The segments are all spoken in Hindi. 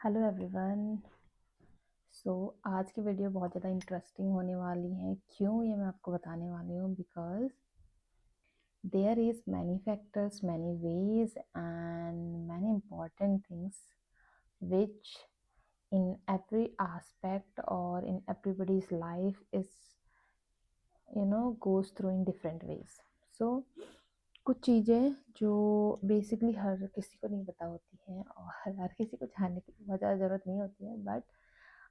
Hello everyone. आज की वीडियो बहुत ज़्यादा इंटरेस्टिंग होने वाली है। क्यों, ये मैं आपको बताने वाली हूँ। Because there is many factors, many ways and many important things which in every aspect or in everybody's life is goes through in different ways. so कुछ चीज़ें जो बेसिकली हर किसी को नहीं पता होती हैं और हर किसी को जानने की बहुत ज़्यादा ज़रूरत नहीं होती है, but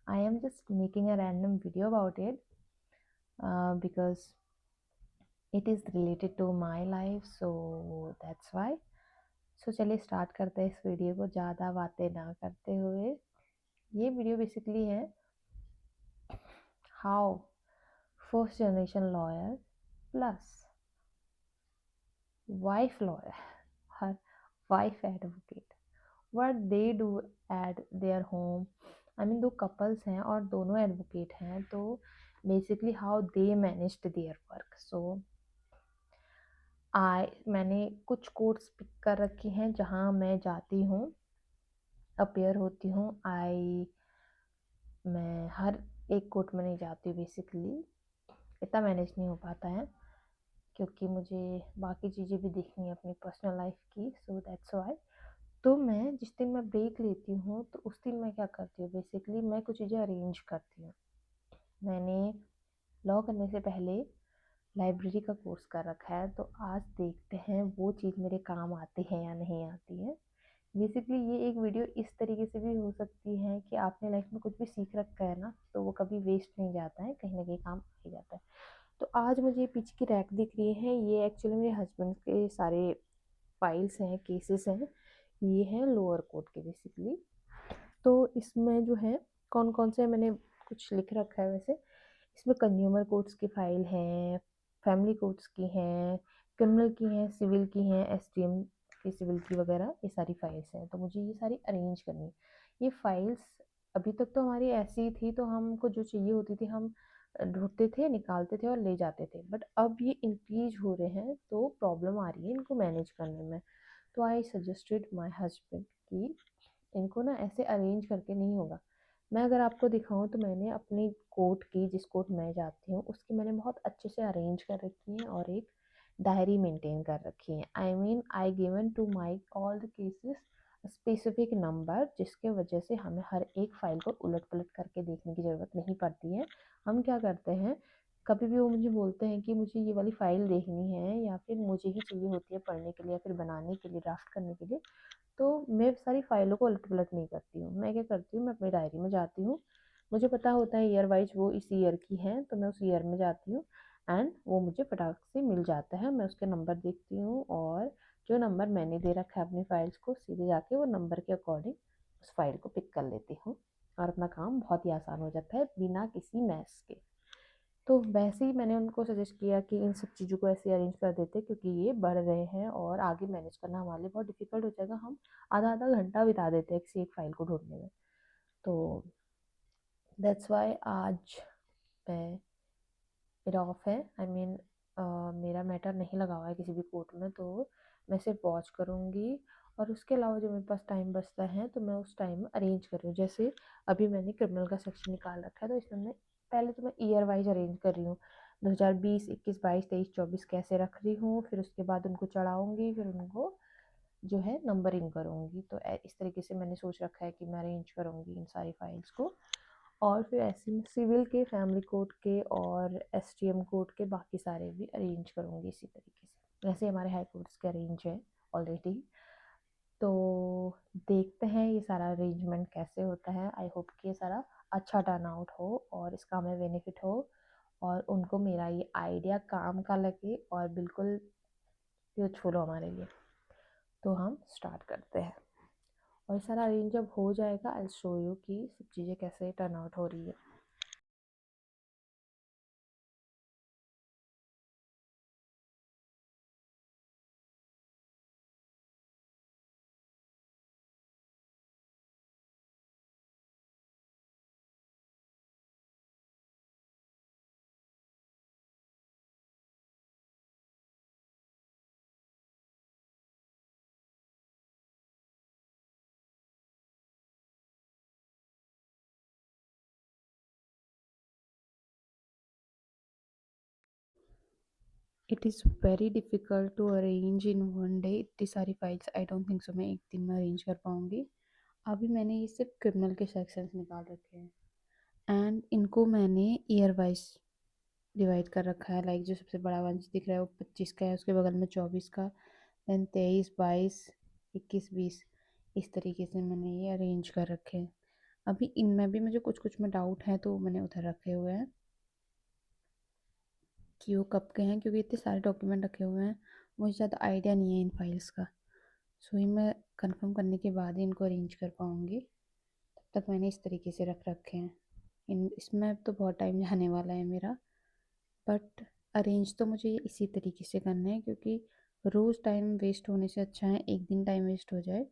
I am just making a random video about it because it is related to my life, so that's why. So चलिए स्टार्ट करते हैं इस वीडियो को ज़्यादा बातें ना करते हुए। ये वीडियो बेसिकली है how first generation lawyer plus wife lawyer, her wife advocate, what they do at their home. I mean, दो कपल्स हैं और दोनों एडवोकेट हैं, तो basically how they managed their work. मैंने कुछ कोर्स पिक कर रखी हैं जहाँ मैं जाती हूँ, अपेयर होती हूँ. मैं हर एक कोर्ट में नहीं जाती हूँ, बेसिकली इतना मैनेज नहीं हो पाता है क्योंकि मुझे बाकी चीज़ें भी देखनी है अपनी पर्सनल लाइफ की. So that's why. तो मैं जिस दिन मैं ब्रेक लेती हूँ तो उस दिन मैं क्या करती हूँ, बेसिकली मैं कुछ चीज़ें अरेंज करती हूँ. मैंने लॉ करने से पहले लाइब्रेरी का कोर्स कर रखा है, तो आज देखते हैं वो चीज़ मेरे काम आती है या नहीं आती है. बेसिकली ये एक वीडियो इस तरीके से भी हो सकती है कि आपने लाइफ में कुछ भी सीख रखा है ना, तो वो कभी वेस्ट नहीं जाता है, कहीं ना कहीं काम आ ही जाता है. तो आज मुझे ये पीछे की रैक दिख रही है, ये एक्चुअली मेरे हस्बैंड के सारे फाइल्स हैं, केसेस हैं. ये हैं लोअर कोर्ट के बेसिकली. तो इसमें जो है कौन कौन से मैंने कुछ लिख रखा है. वैसे इसमें कंज्यूमर कोर्ट्स की फाइल हैं, फैमिली कोर्ट्स की हैं, क्रिमिनल की हैं, सिविल की हैं, एसटीएम की सिविल की वगैरह, ये सारी फाइल्स हैं. तो मुझे ये सारी अरेंज करनी है. ये फाइल्स अभी तक तो हमारी ऐसी ही थी, तो हमको जो चाहिए होती थी हम ढूंढते थे, निकालते थे और ले जाते थे. बट अब ये इंक्रीज हो रहे हैं तो प्रॉब्लम आ रही है इनको मैनेज करने में. तो आई सजेस्टेड माई हस्बैंड कि इनको ना ऐसे अरेंज करके नहीं होगा. मैं अगर आपको दिखाऊं तो मैंने अपनी कोर्ट की, जिस कोर्ट मैं जाती हूँ उसकी मैंने बहुत अच्छे से अरेंज कर रखी है और एक डायरी मेंटेन कर रखी है. I mean I given to my all the cases specific number, जिसके वजह से हमें हर एक फाइल को उलट पलट करके देखने की ज़रूरत नहीं पड़ती है. हम क्या करते हैं, कभी भी वो मुझे बोलते हैं कि मुझे ये वाली फ़ाइल देखनी है या फिर मुझे ही चाहिए होती है पढ़ने के लिए या फिर बनाने के लिए, ड्राफ्ट करने के लिए, तो मैं सारी फाइलों को उलट पलट नहीं करती हूँ. मैं क्या करती हूँ, मैं अपनी डायरी में जाती हूँ. मुझे पता होता है ईयर वाइज वो इस ईयर की है, तो मैं उस ईयर में जाती हूँ एंड वो मुझे फटाक से मिल जाता है. मैं उसके नंबर देखती हूँ और जो नंबर मैंने दे रखा है अपनी फाइल्स को, सीधे जाके वो नंबर के अकॉर्डिंग उस फाइल को पिक कर लेती हूँ और अपना काम बहुत ही आसान हो जाता है बिना किसी मैस के. तो वैसे ही मैंने उनको सजेस्ट किया कि इन सब चीज़ों को ऐसे अरेंज कर देते क्योंकि ये बढ़ रहे हैं और आगे मैनेज करना हमारे लिए बहुत डिफिकल्ट हो जाएगा. हम आधा आधा घंटा बिता देते हैं किसी एक फाइल को ढूंढने में. तो दैट्स वाई आज मैं, मेरा ऑफ है. आई मीन मेरा मैटर नहीं लगा हुआ है किसी भी कोर्ट में, तो मैं सिर्फ वॉच करूँगी और उसके अलावा जो मेरे पास टाइम बचता है तो मैं उस टाइम में अरेंज कर रही हूँ. जैसे अभी मैंने क्रिमिनल का सेक्शन निकाल रखा है, तो इसमें मैं पहले तो मैं ईयर वाइज अरेंज कर रही हूँ. 2020, 21, 22, 23, 24 कैसे रख रही हूँ, फिर उसके बाद उनको चढ़ाऊँगी, फिर उनको जो है नंबरिंग करूँगी. तो इस तरीके से मैंने सोच रखा है कि मैं अरेंज करूँगी इन सारी फाइल्स को. और फिर ऐसे में सिविल के, फैमिली कोर्ट के और एसटीएम कोर्ट के बाकी सारे भी अरेंज करूँगी इसी तरीके से. वैसे हमारे हाई कोर्ट्स के अरेंज है ऑलरेडी. तो देखते हैं ये सारा अरेंजमेंट कैसे होता है. आई होप कि ये सारा अच्छा टर्न आउट हो और इसका हमें बेनिफिट हो और उनको मेरा ये आइडिया काम का लगे और बिल्कुल यूजफुल हो हमारे लिए. तो हम स्टार्ट करते हैं और सारा अरेंज जब हो जाएगा आई शो यू कि सब चीज़ें कैसे टर्न आउट हो रही है. It is very difficult to arrange in one day इतनी सारी files. I don't think so मैं एक दिन में अरेंज कर पाऊँगी। अभी मैंने ये सिर्फ क्रिमिनल के सेक्शंस निकाल रखे हैं एंड इनको मैंने ईयर वाइज डिवाइड कर रखा है। लाइक जो सबसे बड़ा वन दिख रहा है वो 25 का है, उसके बगल में 24 का, देन 23, 22, 21, 20, इस तरीके से मैंने ये अरेंज कर रखे हैं। अभी इनमें भी मुझे कुछ कुछ में डाउट है तो मैंने उधर रखे हुए हैं कि वो कब के हैं, क्योंकि इतने सारे डॉक्यूमेंट रखे हुए हैं, मुझे ज़्यादा आइडिया नहीं है इन फाइल्स का। सो ही मैं कंफर्म करने के बाद ही इनको अरेंज कर पाऊँगी। तब तक मैंने इस तरीके से रख रखे हैं। इन इसमें तो बहुत टाइम जाने वाला है मेरा, बट अरेंज तो मुझे ये इसी तरीके से करना है, क्योंकि रोज़ टाइम वेस्ट होने से अच्छा है एक दिन टाइम वेस्ट हो जाए,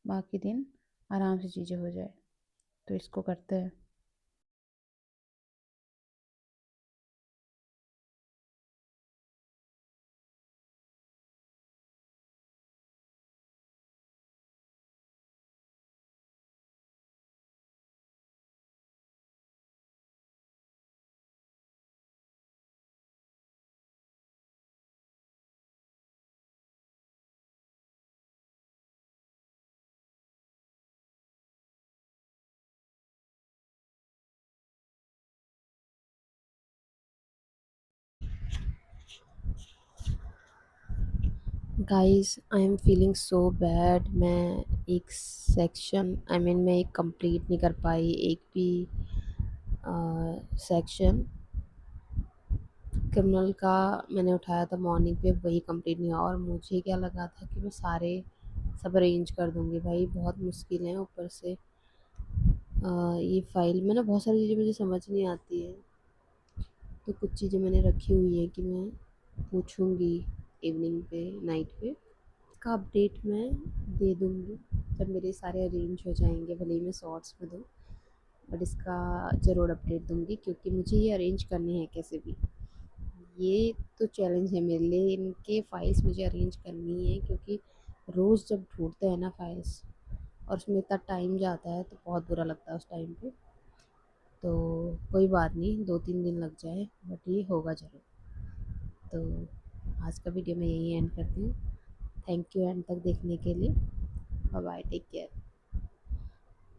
बाकी दिन आराम से चीज़ें हो जाए। तो इसको करते हैं। Guys I am feeling so bad. मैं एक सेक्शन मैं एक कंप्लीट नहीं कर पाई एक भी सेक्शन। क्रिमिनल का मैंने उठाया था मॉर्निंग पे, वही कंप्लीट नहीं हुआ और मुझे क्या लगा था कि मैं सारे सब अरेंज कर दूंगी। भाई बहुत मुश्किल है, ऊपर से ये फाइल में ना बहुत सारी चीज़ें मुझे समझ नहीं आती है। तो कुछ चीज़ें मैंने रखी हुई हैं कि मैं पूछूंगी इवनिंग पे, नाइट पे। का अपडेट मैं दे दूँगी जब मेरे सारे अरेंज हो जाएँगे, भले ही मैं शॉर्ट्स में दूँ, बट इसका ज़रूर अपडेट दूँगी क्योंकि मुझे ये अरेंज करने हैं कैसे भी। ये तो चैलेंज है मेरे लिए, इनके फाइल्स मुझे अरेंज करनी है क्योंकि रोज़ जब ढूँढते हैं ना फाइल्स और उसमें इतना टाइम जाता है तो बहुत बुरा लगता है उस टाइम पे। तो कोई बात नहीं, 2-3 दिन लग जाए बट ये होगा ज़रूर। तो आज का वीडियो मैं यहीं एंड करती हूँ। थैंक यू एंड तक देखने के लिए। Bye bye, take care.